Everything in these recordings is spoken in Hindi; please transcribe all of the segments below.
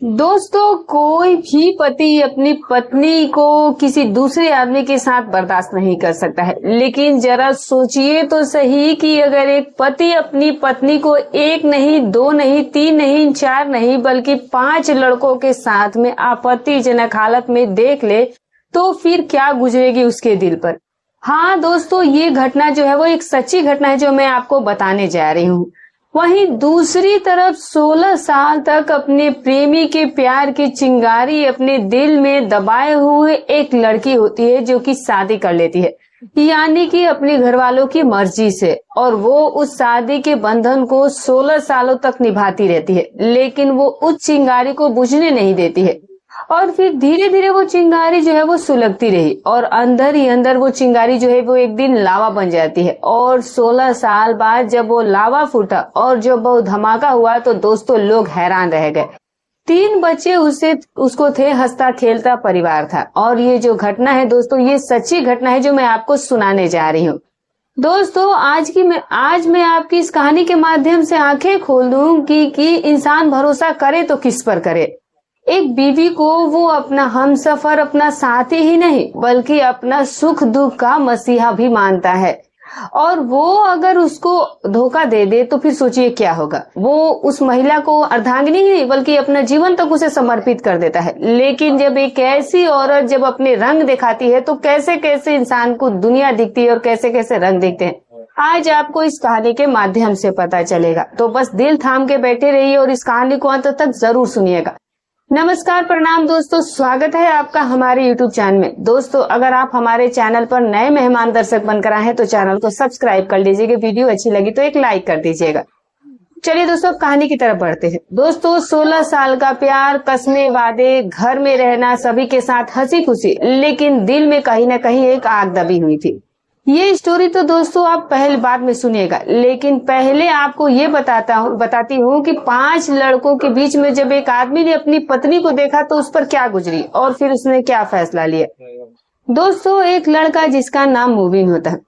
दोस्तों, कोई भी पति अपनी पत्नी को किसी दूसरे आदमी के साथ बर्दाश्त नहीं कर सकता है। लेकिन जरा सोचिए तो सही कि अगर एक पति अपनी पत्नी को एक नहीं, दो नहीं, तीन नहीं, चार नहीं बल्कि 5 लड़कों के साथ में आपत्तिजनक हालत में देख ले तो फिर क्या गुजरेगी उसके दिल पर। हाँ दोस्तों, ये घटना जो है वो एक सच्ची घटना है जो मैं आपको बताने जा रही हूँ। वहीं दूसरी तरफ 16 साल तक अपने प्रेमी के प्यार की चिंगारी अपने दिल में दबाए हुए एक लड़की होती है जो कि शादी कर लेती है, यानी कि अपने घर वालों की मर्जी से, और वो उस शादी के बंधन को 16 सालों तक निभाती रहती है। लेकिन वो उस चिंगारी को बुझने नहीं देती है और फिर धीरे धीरे वो चिंगारी जो है वो सुलगती रही और अंदर ही अंदर वो चिंगारी जो है वो एक दिन लावा बन जाती है। और 16 साल बाद जब वो लावा फूटा और जब वो धमाका हुआ तो दोस्तों लोग हैरान रह गए। 3 बच्चे उसको थे, हंसता खेलता परिवार था। और ये जो घटना है दोस्तों, ये सच्ची घटना है जो मैं आपको सुनाने जा रही हूँ। दोस्तों, आज मैं आपकी इस कहानी के माध्यम से आंखें खोल दूंगी कि इंसान भरोसा करे तो किस पर करे। एक बीवी को वो अपना हमसफर, अपना साथी ही नहीं बल्कि अपना सुख दुख का मसीहा भी मानता है, और वो अगर उसको धोखा दे दे तो फिर सोचिए क्या होगा। वो उस महिला को अर्धांगिनी ही नहीं बल्कि अपना जीवन तक उसे समर्पित कर देता है। लेकिन जब एक ऐसी औरत जब अपने रंग दिखाती है तो कैसे कैसे इंसान को दुनिया दिखती है और कैसे कैसे रंग दिखते हैं, आज आपको इस कहानी के माध्यम से पता चलेगा। तो बस दिल थाम के बैठे रहिए और इस कहानी को अंत तक जरूर सुनिएगा। नमस्कार, प्रणाम दोस्तों, स्वागत है आपका हमारे YouTube चैनल में। दोस्तों, अगर आप हमारे चैनल पर नए मेहमान दर्शक बनकर आए हैं तो चैनल को सब्सक्राइब कर लीजिएगा। वीडियो अच्छी लगी तो एक लाइक कर दीजिएगा। चलिए दोस्तों, कहानी की तरफ बढ़ते हैं। दोस्तों, 16 साल का प्यार, कसमे वादे, घर में रहना, सभी के साथ हंसी खुशी, लेकिन दिल में कहीं न कहीं एक आग दबी हुई थी। ये स्टोरी तो दोस्तों आप पहले बाद में सुनिएगा, लेकिन पहले आपको ये बताती हूँ कि 5 लड़कों के बीच में जब एक आदमी ने अपनी पत्नी को देखा तो उस पर क्या गुजरी और फिर उसने क्या फैसला लिया। दोस्तों, एक लड़का जिसका नाम मुबीन होता है,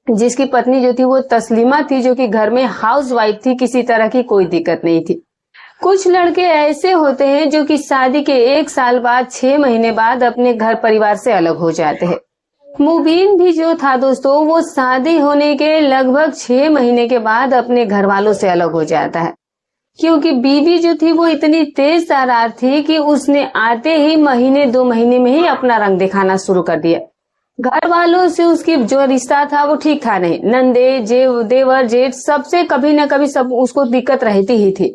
जिसकी पत्नी जो थी वो तस्लीमा थी, जो कि घर में हाउसवाइफ थी, किसी तरह की कोई दिक्कत नहीं थी। कुछ लड़के ऐसे होते हैं जो कि शादी के 1 साल बाद, 6 महीने बाद अपने घर परिवार से अलग हो जाते हैं। मुबीन भी जो था दोस्तों, वो शादी होने के लगभग 6 महीने के बाद अपने घर वालों से अलग हो जाता है, क्योंकि बीवी जो थी वो इतनी तेज तर्रार थी कि उसने आते ही महीने 2 महीने में ही अपना रंग दिखाना शुरू कर दिया। घर वालों से उसकी जो रिश्ता था वो ठीक था नहीं। नंदे, देवर, जेठ सबसे कभी न कभी सब उसको दिक्कत रहती ही थी,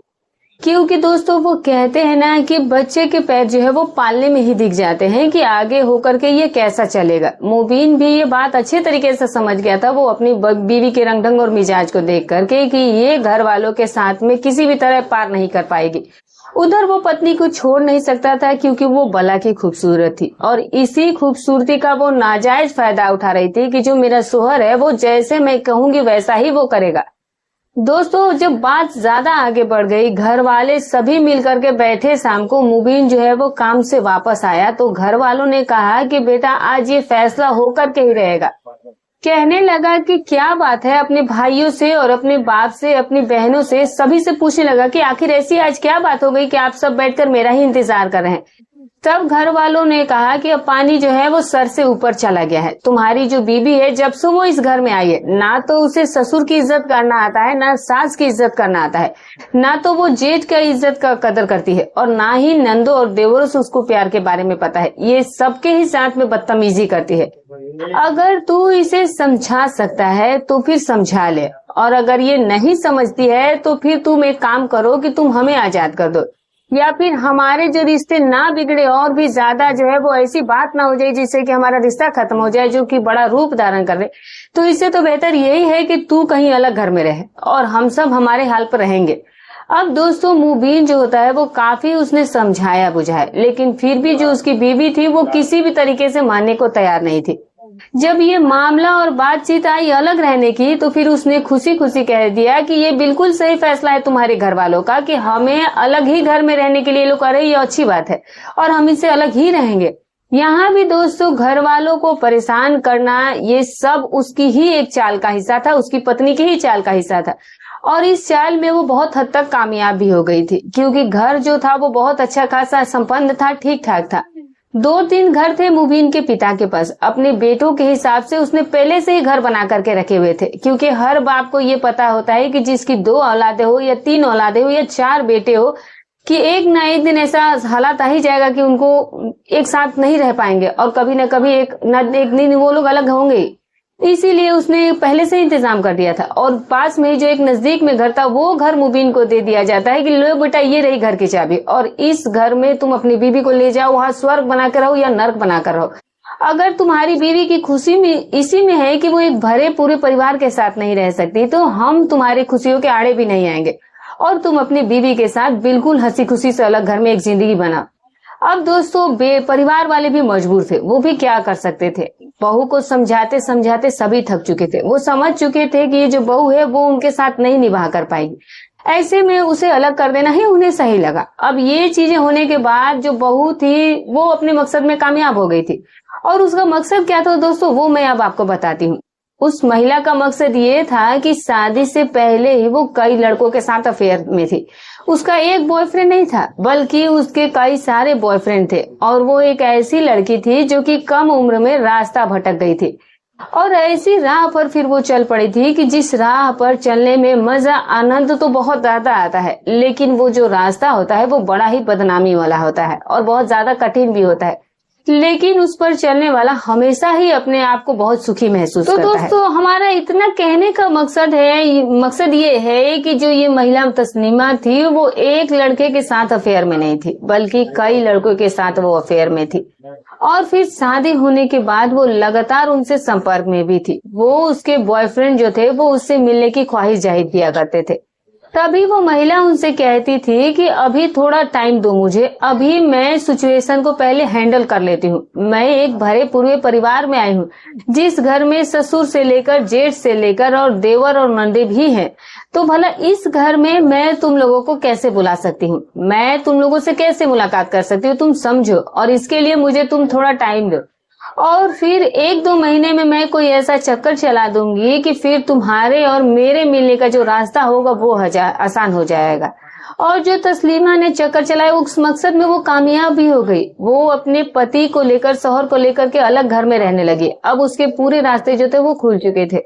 क्योंकि दोस्तों वो कहते हैं ना कि बच्चे के पैर जो है वो पालने में ही दिख जाते हैं कि आगे होकर के ये कैसा चलेगा। मुबीन भी ये बात अच्छे तरीके से समझ गया था। वो अपनी बीवी के रंग ढंग और मिजाज को देख करके कि ये घर वालों के साथ में किसी भी तरह पार नहीं कर पाएगी। उधर वो पत्नी को छोड़ नहीं सकता था क्योंकि वो बला की खूबसूरत थी और इसी खूबसूरती का वो नाजायज फायदा उठा रही थी कि जो मेरा शोहर है वो जैसे मैं कहूंगी वैसा ही वो करेगा। दोस्तों, जब बात ज्यादा आगे बढ़ गई, घर वाले सभी मिलकर के बैठे, शाम को मुबीन जो है वो काम से वापस आया तो घर वालों ने कहा कि बेटा आज ये फैसला होकर के ही रहेगा। कहने लगा कि क्या बात है, अपने भाइयों से और अपने बाप से, अपनी बहनों से, सभी से पूछने लगा कि आखिर ऐसी आज क्या बात हो गई कि आप सब बैठकर मेरा ही इंतजार कर रहे हैं। तब घर वालों ने कहा कि अब पानी जो है वो सर से ऊपर चला गया है। तुम्हारी जो बीबी है, जब से वो इस घर में आई है, ना तो उसे ससुर की इज्जत करना आता है, ना सास की इज्जत करना आता है, ना तो वो जेठ का इज्जत का कदर करती है, और ना ही नंदो और देवरों से उसको प्यार के बारे में पता है। ये सबके ही साथ में बदतमीजी करती है। अगर तू इसे समझा सकता है तो फिर समझा ले, और अगर ये नहीं समझती है तो फिर तुम एक काम करो कि तुम हमें आजाद कर दो, या फिर हमारे जो रिश्ते ना बिगड़े और भी ज्यादा जो है वो ऐसी बात ना हो जाए जिससे कि हमारा रिश्ता खत्म हो जाए, जो कि बड़ा रूप धारण कर ले। तो इससे तो बेहतर यही है कि तू कहीं अलग घर में रहे और हम सब हमारे हाल पर रहेंगे। अब दोस्तों, मुबीन जो होता है वो काफी उसने समझाया बुझाया, लेकिन फिर भी जो उसकी बीवी थी वो किसी भी तरीके से मानने को तैयार नहीं थी। जब ये मामला और बातचीत आई अलग रहने की तो फिर उसने खुशी खुशी कह दिया कि ये बिल्कुल सही फैसला है तुम्हारे घर वालों का कि हमें अलग ही घर में रहने के लिए लोग कह रहे, ये अच्छी बात है और हम इससे अलग ही रहेंगे। यहाँ भी दोस्तों घर वालों को परेशान करना ये सब उसकी ही एक चाल का हिस्सा था, उसकी पत्नी की ही चाल का हिस्सा था। और इस चाल में वो बहुत हद तक कामयाब भी हो गई थी, क्योंकि घर जो था वो बहुत अच्छा खासा संपन्न था, ठीक ठाक था। 2-3 घर थे मुबीन के पिता के पास। अपने बेटों के हिसाब से उसने पहले से ही घर बना करके रखे हुए थे, क्योंकि हर बाप को ये पता होता है कि जिसकी 2 औलादे हो या 3 औलादे हो या 4 बेटे हो, कि एक ना एक दिन ऐसा हालात आ ही जाएगा कि उनको एक साथ नहीं रह पाएंगे और कभी न कभी एक दिन वो लोग अलग होंगे। इसीलिए उसने पहले से इंतजाम कर दिया था। और पास में ही जो एक नजदीक में घर था, वो घर मुबीन को दे दिया जाता है कि लो बेटा, ये रही घर की चाबी, और इस घर में तुम अपनी बीवी को ले जाओ, वहां स्वर्ग बनाकर रहो या नर्क बनाकर रहो। अगर तुम्हारी बीवी की खुशी में इसी में है कि वो एक भरे पूरे परिवार के साथ नहीं रह सकती, तो हम तुम्हारी खुशियों के आड़े भी नहीं आएंगे और तुम अपनी बीवी के साथ बिल्कुल हंसी खुशी से अलग घर में एक जिंदगी बना। अब दोस्तों, परिवार वाले भी मजबूर थे, वो भी क्या कर सकते थे। बहू को समझाते समझाते सभी थक चुके थे। वो समझ चुके थे कि ये जो बहू है वो उनके साथ नहीं निभा कर पाएगी। ऐसे में उसे अलग कर देना ही उन्हें सही लगा। अब ये चीजें होने के बाद जो बहू थी वो अपने मकसद में कामयाब हो गई थी। और उसका मकसद क्या था दोस्तों, वो मैं अब आपको बताती हूँ। उस महिला का मकसद ये था कि शादी से पहले ही वो कई लड़कों के साथ अफेयर में थी। उसका एक बॉयफ्रेंड नहीं था, बल्कि उसके कई सारे बॉयफ्रेंड थे। और वो एक ऐसी लड़की थी जो कि कम उम्र में रास्ता भटक गई थी, और ऐसी राह पर फिर वो चल पड़ी थी कि जिस राह पर चलने में मजा, आनंद तो बहुत ज्यादा आता है, लेकिन वो जो रास्ता होता है वो बड़ा ही बदनामी वाला होता है और बहुत ज्यादा कठिन भी होता है। लेकिन उस पर चलने वाला हमेशा ही अपने आप को बहुत सुखी महसूस करता है। तो दोस्तों, हमारा इतना कहने का मकसद ये है कि जो ये महिला तस्नीमा थी वो एक लड़के के साथ अफेयर में नहीं थी, बल्कि कई लड़कों के साथ वो अफेयर में थी। और फिर शादी होने के बाद वो लगातार उनसे संपर्क में भी थी। वो उसके बॉयफ्रेंड जो थे वो उससे मिलने की ख्वाहिश जाहिर किया करते थे। तभी वो महिला उनसे कहती थी कि अभी थोड़ा टाइम दो मुझे, अभी मैं सिचुएशन को पहले हैंडल कर लेती हूँ। मैं एक भरे पूरे परिवार में आई हूँ, जिस घर में ससुर से लेकर जेठ से लेकर और देवर और नंदे भी हैं। तो भला इस घर में मैं तुम लोगों को कैसे बुला सकती हूँ, मैं तुम लोगों से कैसे मुलाकात कर सकती हूँ, तुम समझो। और इसके लिए मुझे तुम थोड़ा टाइम दो, और फिर 1-2 महीने में मैं कोई ऐसा चक्कर चला दूंगी कि फिर तुम्हारे और मेरे मिलने का जो रास्ता होगा वो आसान हो जाएगा। और जो तस्लीमा ने चक्कर चलाया, उस मकसद में वो कामयाब भी हो गई। वो अपने पति को लेकर, शौहर को लेकर के अलग घर में रहने लगी। अब उसके पूरे रास्ते जो थे वो खुल चुके थे।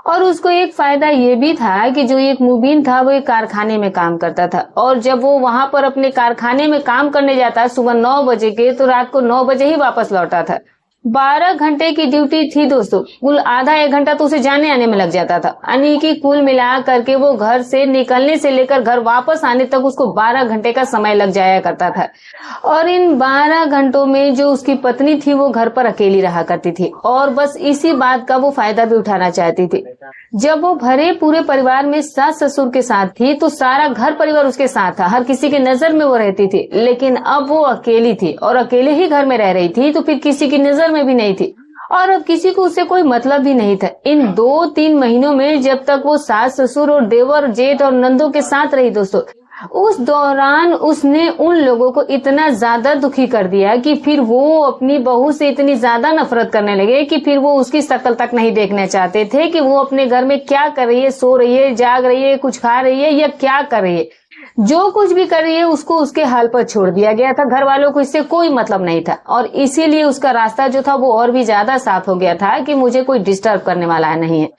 और उसको एक फायदा ये भी था कि जो एक मुबीन था वो एक कारखाने में काम करता था, और जब वो वहां पर अपने कारखाने में काम करने जाता सुबह 9 बजे के, तो रात को 9 बजे ही वापस लौटा था। 12 घंटे की ड्यूटी थी दोस्तों। कुल आधा 1 घंटा तो उसे जाने आने में लग जाता था, यानी कि कुल मिला करके वो घर से निकलने से लेकर घर वापस आने तक उसको 12 घंटे का समय लग जाया करता था। और इन 12 घंटों में जो उसकी पत्नी थी वो घर पर अकेली रहा करती थी, और बस इसी बात का वो फायदा भी उठाना चाहती थी। जब वो भरे पूरे परिवार में सास ससुर के साथ थी तो सारा घर परिवार उसके साथ था, हर किसी के नजर में वो रहती थी। लेकिन अब वो अकेली थी और अकेले ही घर में रह रही थी, तो फिर किसी की नजर में भी नहीं थी, और अब किसी को उससे कोई मतलब भी नहीं था। इन 2-3 महीनों में जब तक वो सास ससुर और देवर जेठ और नंदों के साथ रही दोस्तों, उस दौरान उसने उन लोगों को इतना ज्यादा दुखी कर दिया कि फिर वो अपनी बहू से इतनी ज्यादा नफरत करने लगे कि फिर वो उसकी शक्ल तक नहीं देखना चाहते थे कि वो अपने घर में क्या कर रही है, सो रही है, जाग रही है, कुछ खा रही है या क्या कर रही है। जो कुछ भी कर रही है उसको उसके हाल पर छोड़ दिया गया था। घर वालों को इससे कोई मतलब नहीं था, और इसीलिए उसका रास्ता जो था वो और भी ज्यादा साफ हो गया था कि मुझे कोई डिस्टर्ब करने वाला नहीं है,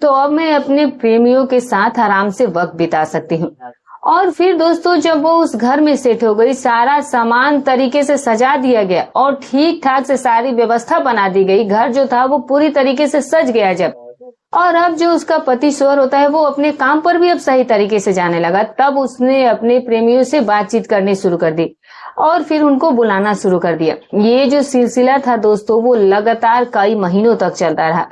तो अब मैं अपने प्रेमियों के साथ आराम से वक्त बिता सकती हूँ। और फिर दोस्तों, जब वो उस घर में सेट हो गई, सारा सामान तरीके से सजा दिया गया और ठीक ठाक से सारी व्यवस्था बना दी गई, घर जो था वो पूरी तरीके से सज गया जब, और अब जो उसका पति शौहर होता है वो अपने काम पर भी अब सही तरीके से जाने लगा, तब उसने अपने प्रेमियों से बातचीत करनी शुरू कर दी और फिर उनको बुलाना शुरू कर दिया। ये जो सिलसिला था दोस्तों वो लगातार कई महीनों तक चलता रहा।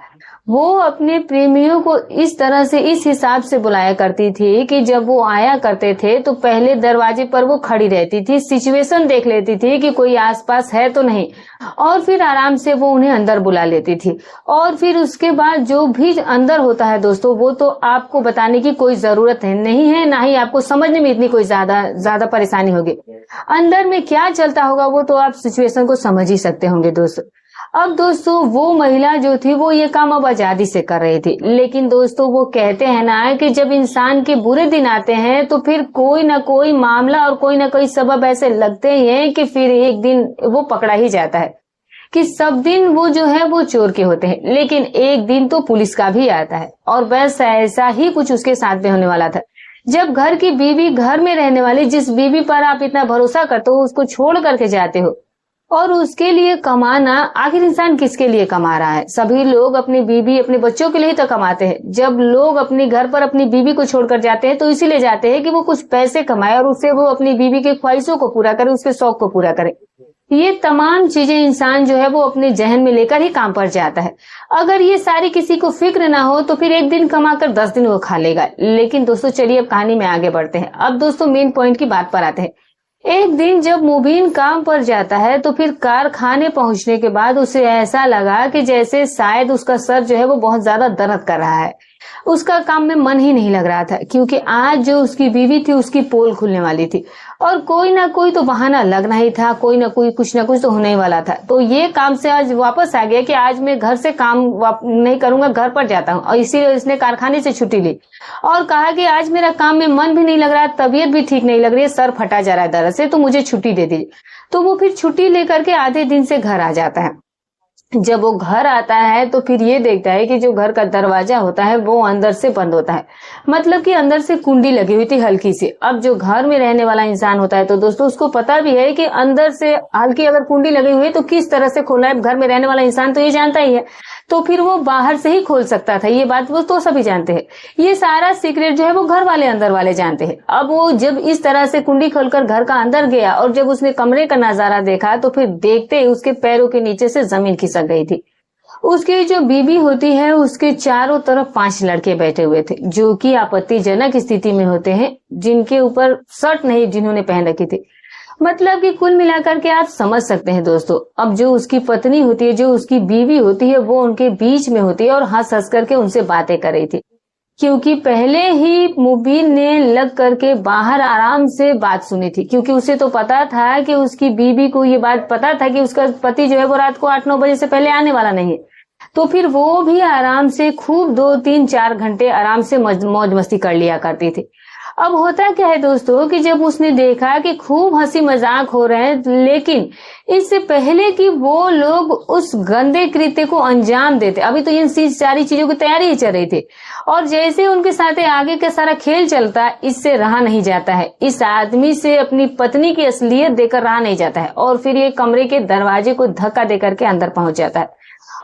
वो अपने प्रेमियों को इस तरह से, इस हिसाब से बुलाया करती थी कि जब वो आया करते थे तो पहले दरवाजे पर वो खड़ी रहती थी, सिचुएशन देख लेती थी कि कोई आसपास है तो नहीं, और फिर आराम से वो उन्हें अंदर बुला लेती थी। और फिर उसके बाद जो भी अंदर होता है दोस्तों, वो तो आपको बताने की कोई जरूरत नहीं है, ना ही आपको समझने में इतनी कोई ज्यादा परेशानी होगी। अंदर में क्या चलता होगा वो तो आप सिचुएशन को समझ ही सकते होंगे दोस्तों। अब दोस्तों वो महिला जो थी वो ये काम अब आजादी से कर रही थी, लेकिन दोस्तों वो कहते हैं ना कि जब इंसान के बुरे दिन आते हैं तो फिर कोई ना कोई मामला और कोई ना कोई सबब ऐसे लगते ही हैं कि फिर एक दिन वो पकड़ा ही जाता है। कि सब दिन वो जो है वो चोर के होते हैं, लेकिन एक दिन तो पुलिस का भी आता है। और बस ऐसा ही कुछ उसके साथ में होने वाला था। जब घर की बीवी, घर में रहने वाली जिस बीवी पर आप इतना भरोसा करते हो, उसको छोड़ करके जाते हो और उसके लिए कमाना, आखिर इंसान किसके लिए कमा रहा है? सभी लोग अपनी बीवी, अपने बच्चों के लिए तो कमाते हैं। जब लोग अपने घर पर अपनी बीवी को छोड़कर जाते हैं तो इसीलिए जाते हैं कि वो कुछ पैसे कमाए और उससे वो अपनी बीवी के ख्वाहिशों को पूरा करे, उसके शौक को पूरा करे। ये तमाम चीजें इंसान जो है वो अपने जहन में लेकर ही काम पर जाता है। अगर ये सारी किसी को फिक्र ना हो तो फिर एक दिन कमाकर 10 दिन वो खा लेगा। लेकिन दोस्तों चलिए अब कहानी में आगे बढ़ते हैं। अब दोस्तों मेन पॉइंट की बात पर आते हैं। एक दिन जब मुबीन काम पर जाता है तो फिर कारखाने पहुंचने के बाद उसे ऐसा लगा कि जैसे शायद उसका सर जो है वो बहुत ज्यादा दर्द कर रहा है। उसका काम में मन ही नहीं लग रहा था, क्योंकि आज जो उसकी बीवी थी उसकी पोल खुलने वाली थी और कोई ना कोई तो बहाना लगना ही था, कोई ना कोई कुछ ना कुछ तो होने ही वाला था। तो ये काम से आज वापस आ गया कि आज मैं घर से काम नहीं करूंगा, घर पर जाता हूँ। और इसीलिए इसने कारखाने से छुट्टी ली और कहा कि आज मेरा काम में मन भी नहीं लग रहा है, तबीयत भी ठीक नहीं लग रही है, सर फटा जा रहा है दर्द से, तो मुझे छुट्टी दे दीजिए। तो वो फिर छुट्टी लेकर के आधे दिन से घर आ जाता है। जब वो घर आता है तो फिर ये देखता है कि जो घर का दरवाजा होता है वो अंदर से बंद होता है, मतलब कि अंदर से कुंडी लगी हुई थी हल्की सी। अब जो घर में रहने वाला इंसान होता है तो दोस्तों उसको पता भी है कि अंदर से हल्की अगर कुंडी लगी हुई है तो किस तरह से खोलना है। घर में रहने वाला इंसान तो ये जानता ही है, तो फिर वो बाहर से ही खोल सकता था। ये बात वो तो सभी जानते हैं। ये सारा सीक्रेट जो है वो घर वाले अंदर वाले जानते हैं। अब वो जब इस तरह से कुंडी खोलकर घर का अंदर गया और जब उसने कमरे का नजारा देखा तो फिर देखते ही उसके पैरों के नीचे से जमीन खिसक गई थी। उसकी जो बीवी होती है उसके चारों तरफ 5 लड़के बैठे हुए थे, जो कि आपत्तिजनक स्थिति में होते हैं, जिनके ऊपर शर्ट नहीं जिन्होंने पहन रखी थी। मतलब कि कुल मिलाकर के आप समझ सकते हैं दोस्तों। अब जो उसकी पत्नी होती है, जो उसकी बीवी होती है, वो उनके बीच में होती है और हंस हंस करके उनसे बातें कर रही थी, क्योंकि पहले ही मुबीन ने लग करके बाहर आराम से बात सुनी थी। क्योंकि उसे तो पता था कि उसकी बीवी को ये बात पता था कि उसका पति जो है वो रात को 8-9 बजे से पहले आने वाला नहीं है। तो फिर वो भी आराम से खूब 2-3-4 घंटे आराम से मौज मस्ती कर लिया करती थी। अब होता क्या है दोस्तों कि जब उसने देखा कि खूब हंसी मजाक हो रहे हैं, लेकिन इससे पहले कि वो लोग उस गंदे कृत्य को अंजाम देते, अभी तो इन सारी चीजों की तैयारी ही चल रही थी। और जैसे उनके साथ आगे का सारा खेल चलता है, इससे रहा नहीं जाता है। इस आदमी से अपनी पत्नी की असलियत देकर रहा नहीं जाता है और फिर ये कमरे के दरवाजे को धक्का देकर के अंदर पहुंच जाता है।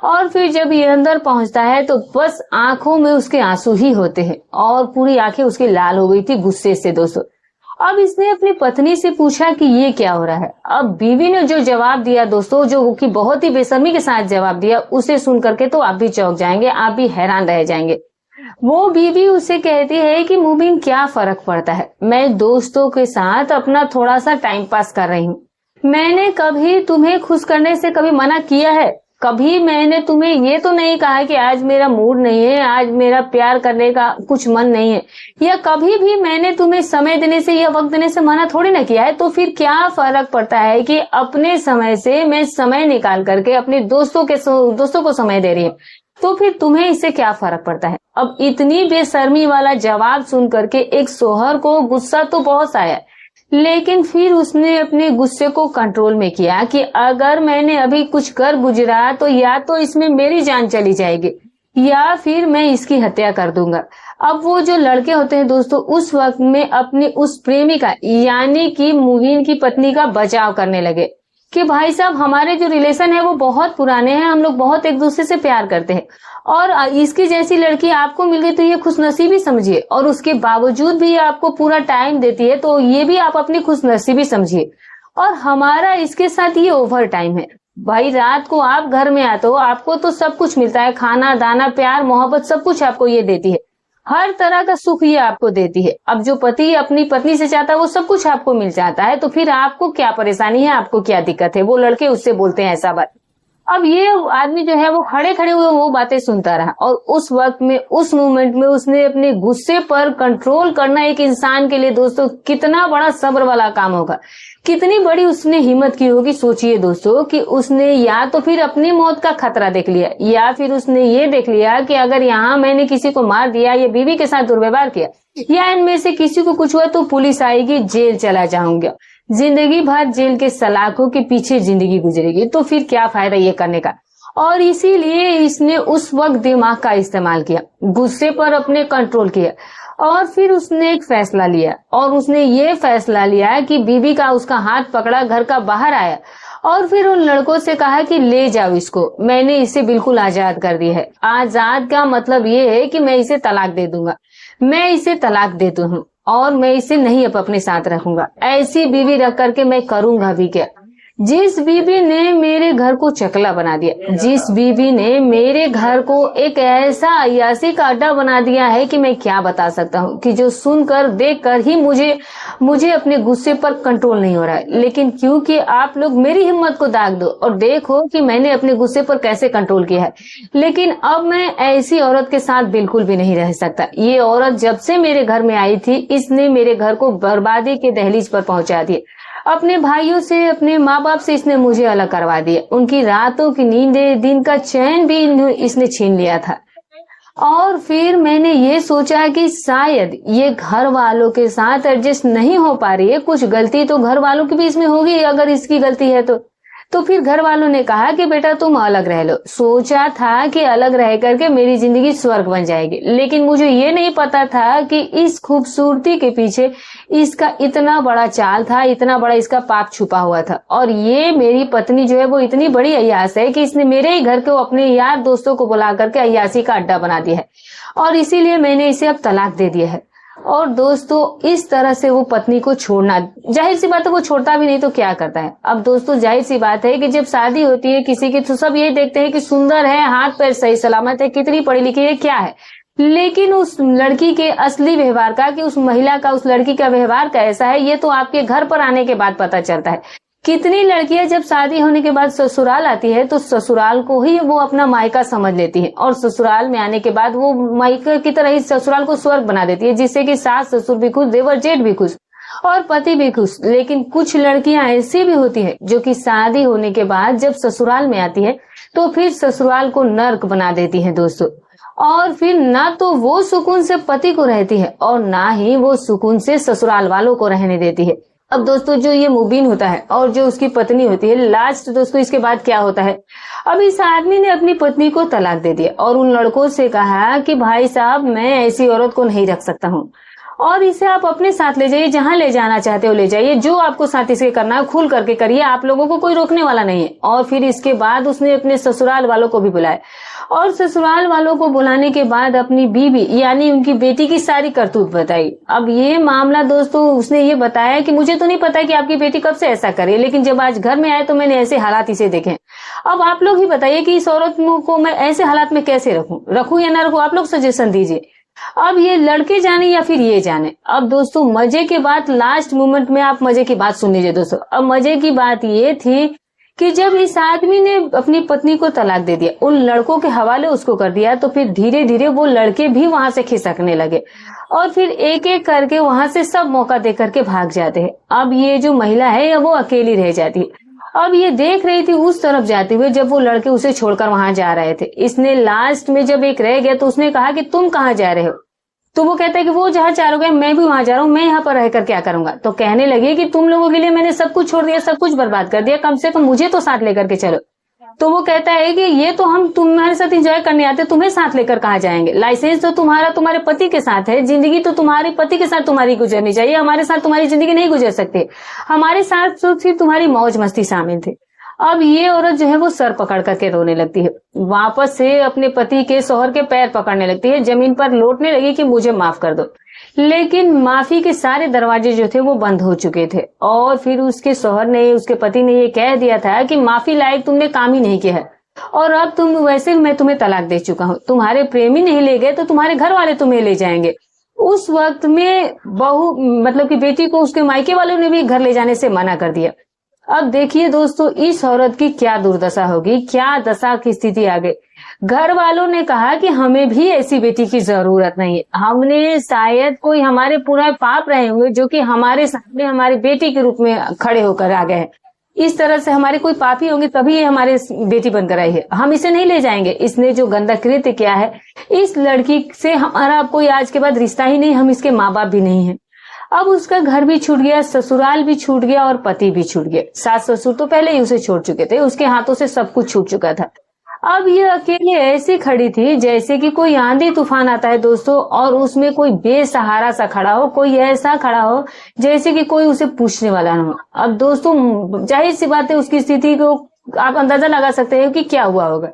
और फिर जब ये अंदर पहुंचता है तो बस आंखों में उसके आंसू ही होते हैं और पूरी आंखें उसकी लाल हो गई थी गुस्से से दोस्तों। अब इसने अपनी पत्नी से पूछा कि ये क्या हो रहा है। अब बीवी ने जो जवाब दिया दोस्तों, जो कि बहुत ही बेशर्मी के साथ जवाब दिया, उसे सुन करके तो आप भी चौंक जाएंगे, आप भी हैरान रह जाएंगे। वो बीवी उसे कहती है कि मुबीन क्या फर्क पड़ता है, मैं दोस्तों के साथ अपना थोड़ा सा टाइम पास कर रही हूँ। मैंने कभी तुम्हें खुश करने से कभी मना किया है? कभी मैंने तुम्हें ये तो नहीं कहा कि आज मेरा मूड नहीं है, आज मेरा प्यार करने का कुछ मन नहीं है, या कभी भी मैंने तुम्हें समय देने से या वक्त देने से मना थोड़ी ना किया है। तो फिर क्या फर्क पड़ता है कि अपने समय से मैं समय निकाल करके अपने दोस्तों को समय दे रही हूँ, तो फिर तुम्हें इससे क्या फर्क पड़ता है। अब इतनी बेशर्मी वाला जवाब सुन करके एक शोहर को गुस्सा तो बहुत आया, लेकिन फिर उसने अपने गुस्से को कंट्रोल में किया कि अगर मैंने अभी कुछ कर गुजरा तो या तो इसमें मेरी जान चली जाएगी या फिर मैं इसकी हत्या कर दूंगा। अब वो जो लड़के होते हैं दोस्तों, उस वक्त में अपनी उस प्रेमिका यानी कि मुबीन की पत्नी का बचाव करने लगे कि भाई साहब हमारे जो रिलेशन है वो बहुत पुराने हैं, हम लोग बहुत एक दूसरे से प्यार करते हैं और इसकी जैसी लड़की आपको मिल गई तो ये खुशनसीबी समझिए, और उसके बावजूद भी आपको पूरा टाइम देती है तो ये भी आप अपनी खुशनसीबी समझिए। और हमारा इसके साथ ये ओवर टाइम है। भाई रात को आप घर में आते हो, आपको तो सब कुछ मिलता है, खाना दाना प्यार मोहब्बत सब कुछ आपको ये देती है, हर तरह का सुख ये आपको देती है। अब जो पति अपनी पत्नी से चाहता है वो सब कुछ आपको मिल जाता है, तो फिर आपको क्या परेशानी है, आपको क्या दिक्कत है। वो लड़के उससे बोलते हैं ऐसा बात। अब ये आदमी जो है वो खड़े खड़े हुए वो बातें सुनता रहा, और उस वक्त में, उस मोमेंट में उसने अपने गुस्से पर कंट्रोल करना एक इंसान के लिए दोस्तों कितना बड़ा सब्र वाला काम होगा, कितनी बड़ी उसने हिम्मत की होगी। सोचिए दोस्तों कि उसने या तो फिर अपनी मौत का खतरा देख लिया, या फिर उसने ये देख लिया कि अगर यहाँ मैंने किसी को मार दिया या बीवी के साथ दुर्व्यवहार किया या इनमें से किसी को कुछ हुआ तो पुलिस आएगी, जेल चला जाऊंगा, जिंदगी भर जेल के सलाखों के पीछे जिंदगी गुजरेगी, तो फिर क्या फायदा ये करने का। और इसीलिए इसने उस वक्त दिमाग का इस्तेमाल किया, गुस्से पर अपने कंट्रोल किया, और फिर उसने एक फैसला लिया, और उसने ये फैसला लिया कि बीवी का उसका हाथ पकड़ा, घर का बाहर आया, और फिर उन लड़कों से कहा कि ले जाओ इसको, मैंने इसे बिल्कुल आजाद कर दिया है। आजाद का मतलब ये है कि मैं इसे तलाक दे दूंगा, मैं इसे तलाक देता हूँ और मैं इसे नहीं अब अपने साथ रखूंगा। ऐसी बीवी रख करके मैं करूंगा भी क्या। जिस बीवी ने मेरे घर को चकला बना दिया, जिस बीवी ने मेरे घर को एक ऐसा अय्यासी का अड्डा बना दिया है कि मैं क्या बता सकता हूँ, कि जो सुनकर देखकर ही मुझे अपने गुस्से पर कंट्रोल नहीं हो रहा है। लेकिन क्योंकि आप लोग मेरी हिम्मत को दाग दो और देखो कि मैंने अपने गुस्से पर कैसे कंट्रोल किया है। लेकिन अब मैं ऐसी औरत के साथ बिल्कुल भी नहीं रह सकता। ये औरत जब से मेरे घर में आई थी, इसने मेरे घर को बर्बादी के दहलीज पर पहुंचा दिया। अपने भाइयों से, अपने माँ बाप से इसने मुझे अलग करवा दिया। उनकी रातों की नींदें, दिन का चैन भी इसने छीन लिया था। और फिर मैंने ये सोचा कि शायद ये घर वालों के साथ एडजस्ट नहीं हो पा रही है, कुछ गलती तो घर वालों की भी इसमें होगी अगर इसकी गलती है तो फिर घर वालों ने कहा कि बेटा तुम अलग रह लो। सोचा था कि अलग रह करके मेरी जिंदगी स्वर्ग बन जाएगी, लेकिन मुझे ये नहीं पता था कि इस खूबसूरती के पीछे इसका इतना बड़ा चाल था, इतना बड़ा इसका पाप छुपा हुआ था। और ये मेरी पत्नी जो है वो इतनी बड़ी अय्यास है कि इसने मेरे ही घर को अपने यार दोस्तों को बुला करके अय्यासी का अड्डा बना दिया है, और इसीलिए मैंने इसे अब तलाक दे दिया है। और दोस्तों इस तरह से वो पत्नी को छोड़ना, जाहिर सी बात है वो छोड़ता भी नहीं तो क्या करता है। अब दोस्तों जाहिर सी बात है कि जब शादी होती है किसी की तो सब यही देखते हैं कि सुंदर है, हाथ पैर सही सलामत है, कितनी पढ़ी लिखी है, क्या है। लेकिन उस लड़की के असली व्यवहार का, कि उस महिला का, उस लड़की का व्यवहार कैसा है, ये तो आपके घर पर आने के बाद पता चलता है। कितनी लड़कियां जब शादी होने के बाद ससुराल आती है तो ससुराल को ही वो अपना मायका समझ लेती है, और ससुराल में आने के बाद वो मायके की तरह ही ससुराल को स्वर्ग बना देती है, जिससे कि सास ससुर भी खुश, देवर जेठ भी खुश और पति भी खुश। लेकिन कुछ लड़कियां ऐसी भी होती है जो कि शादी होने के बाद जब ससुराल में आती है तो फिर ससुराल को नर्क बना देती है दोस्तों। और फिर ना तो वो सुकून से पति को रहती है और ना ही वो सुकून से ससुराल वालों को रहने देती है। अब दोस्तों जो ये मुबीन होता है और जो उसकी पत्नी होती है, लास्ट दोस्तों इसके बाद क्या होता है, अब इस आदमी ने अपनी पत्नी को तलाक दे दिया और उन लड़कों से कहा कि भाई साहब मैं ऐसी औरत को नहीं रख सकता हूँ, और इसे आप अपने साथ ले जाइए, जहां ले जाना चाहते हो ले जाइए, जो आपको साथ इसके करना है खुल करके करिए, आप लोगों को कोई रोकने वाला नहीं है। और फिर इसके बाद उसने अपने ससुराल वालों को भी बुलाया, और ससुराल वालों को बुलाने के बाद अपनी बीवी यानी उनकी बेटी की सारी करतूत बताई। अब ये मामला दोस्तों उसने ये बताया कि मुझे तो नहीं पता कि आपकी बेटी कब से ऐसा करे, लेकिन जब आज घर में आए तो मैंने ऐसे हालात इसे देखे। अब आप लोग ही बताइए कि इस औरत को मैं ऐसे हालात में कैसे रखूं या ना रखूं, आप लोग सजेशन दीजिए। अब ये लड़के जाने या फिर ये जाने। अब दोस्तों मजे के बाद लास्ट मोमेंट में आप मजे की बात सुन लीजिए दोस्तों। अब मजे की बात ये थी कि जब इस आदमी ने अपनी पत्नी को तलाक दे दिया, उन लड़कों के हवाले उसको कर दिया, तो फिर धीरे धीरे वो लड़के भी वहां से खिसकने लगे और फिर एक एक करके वहां से सब मौका दे करके भाग जाते हैं। अब ये जो महिला है वो अकेली रह जाती है। अब ये देख रही थी उस तरफ जाते हुए जब वो लड़के उसे छोड़कर वहां जा रहे थे। इसने लास्ट में जब एक रह गया तो उसने कहा कि तुम कहाँ जा रहे हो, तो वो कहता है कि वो जहाँ जा रहे हो मैं भी वहां जा रहा हूँ, मैं यहाँ पर रहकर क्या करूंगा। तो कहने लगी कि तुम लोगों के लिए मैंने सब कुछ छोड़ दिया, सब कुछ बर्बाद कर दिया, कम से कम मुझे तो साथ लेकर के चलो। तो वो कहता है कि ये तो हम तुम्हारे साथ एंजॉय करने आते, तुम्हें साथ लेकर कहाँ जाएंगे, लाइसेंस तो तुम्हारा तुम्हारे पति के साथ है, जिंदगी तो तुम्हारे पति के साथ तुम्हारी गुजरनी चाहिए, हमारे साथ तुम्हारी जिंदगी नहीं गुजर सकती, हमारे साथ तो सिर्फ तुम्हारी मौज मस्ती शामिल थी। अब ये औरत जो है वो सर पकड़ करके रोने लगती है, वापस से अपने पति के शौहर के पैर पकड़ने लगती है, जमीन पर लौटने लगी कि मुझे माफ कर दो। लेकिन माफी के सारे दरवाजे जो थे वो बंद हो चुके थे, और फिर उसके शौहर ने, उसके पति ने ये कह दिया था कि माफी लायक तुमने काम ही नहीं किया है, और अब तुम वैसे मैं तुम्हें तलाक दे चुका हूँ, तुम्हारे प्रेमी नहीं ले गए तो तुम्हारे घर वाले तुम्हें ले जाएंगे। उस वक्त में बहू मतलब कि बेटी को उसके मायके वालों ने भी घर ले जाने से मना कर दिया। अब देखिए दोस्तों, इस औरत की क्या दुर्दशा होगी, क्या दशा की स्थिति आ गई। घर वालों ने कहा कि हमें भी ऐसी बेटी की जरूरत नहीं है, हमने शायद कोई हमारे पूरा पाप रहे होंगे जो कि हमारे सामने हमारी बेटी के रूप में खड़े होकर आ गए हैं। इस तरह से हमारे कोई पापी होंगे तभी ये हमारे बेटी बनकर आई है, हम इसे नहीं ले जाएंगे। इसने जो गंदा कृत्य किया है, इस लड़की से हमारा कोई आज के बाद रिश्ता ही नहीं, हम इसके माँ बाप भी नहीं है। अब उसका घर भी छूट गया, ससुराल भी छूट गया और पति भी छूट गया। सास ससुर तो पहले ही उसे छोड़ चुके थे, उसके हाथों से सब कुछ छूट चुका था। अब ये अकेले ऐसी खड़ी थी जैसे कि कोई आंधी तूफान आता है दोस्तों, और उसमें कोई बेसहारा सा खड़ा हो, कोई ऐसा खड़ा हो जैसे कि कोई उसे पूछने वाला ना हो। अब दोस्तों जाहिर सी बात है, उसकी स्थिति को आप अंदाजा लगा सकते हैं कि क्या हुआ होगा।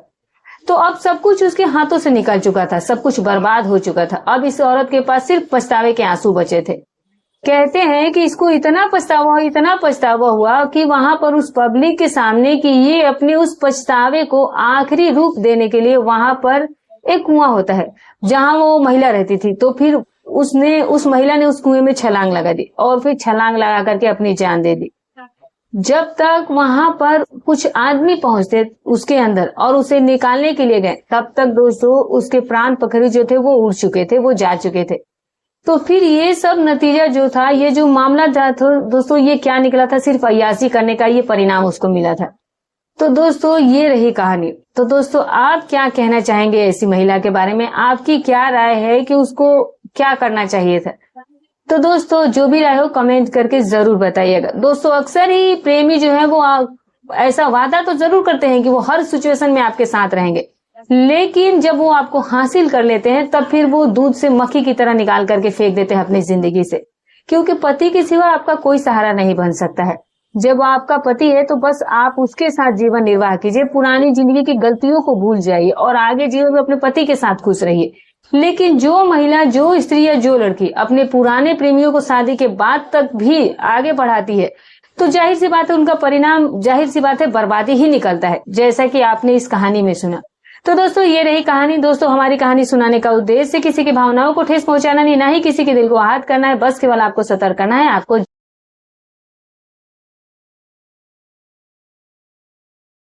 तो अब सब कुछ उसके हाथों से निकल चुका था, सब कुछ बर्बाद हो चुका था। अब इस औरत के पास सिर्फ पछतावे के आंसू बचे थे। कहते हैं कि इसको इतना पछतावा हुआ कि वहां पर उस पब्लिक के सामने कि ये अपने उस पछतावे को आखिरी रूप देने के लिए वहां पर एक कुआं होता है जहां वो महिला रहती थी, तो फिर उस महिला ने उस कुएं में छलांग लगा दी और फिर छलांग लगा करके अपनी जान दे दी। जब तक वहां पर कुछ आदमी पहुंचते उसके अंदर और उसे निकालने के लिए गए, तब तक दोस्तों उसके प्राण पखेरु जो थे वो उड़ चुके थे, वो जा चुके थे। तो फिर ये सब नतीजा जो था, ये जो मामला था दोस्तों, ये क्या निकला था, सिर्फ अय्याशी करने का ये परिणाम उसको मिला था। तो दोस्तों ये रही कहानी। तो दोस्तों आप क्या कहना चाहेंगे ऐसी महिला के बारे में, आपकी क्या राय है कि उसको क्या करना चाहिए था? तो दोस्तों जो भी राय हो कमेंट करके जरूर बताइएगा। दोस्तों अक्सर ही प्रेमी जो है वो ऐसा वादा तो जरूर करते हैं कि वो हर सिचुएशन में आपके साथ रहेंगे, लेकिन जब वो आपको हासिल कर लेते हैं तब फिर वो दूध से मक्खी की तरह निकाल करके फेंक देते हैं अपनी जिंदगी से, क्योंकि पति के सिवा आपका कोई सहारा नहीं बन सकता है। जब आपका पति है तो बस आप उसके साथ जीवन निर्वाह कीजिए, पुरानी जिंदगी की गलतियों को भूल जाइए और आगे जीवन में अपने पति के साथ खुश रहिए। लेकिन जो महिला, जो स्त्री या जो लड़की अपने पुराने प्रेमियों को शादी के बाद तक भी आगे बढ़ाती है, तो जाहिर सी बात है उनका परिणाम जाहिर सी बात है बर्बादी ही निकलता है, जैसा कि आपने इस कहानी में सुना। तो दोस्तों ये रही कहानी। दोस्तों हमारी कहानी सुनाने का उद्देश्य किसी की भावनाओं को ठेस पहुंचाना नहीं, ना ही किसी के दिल को आहत करना है, बस केवल आपको सतर्क करना है। आपको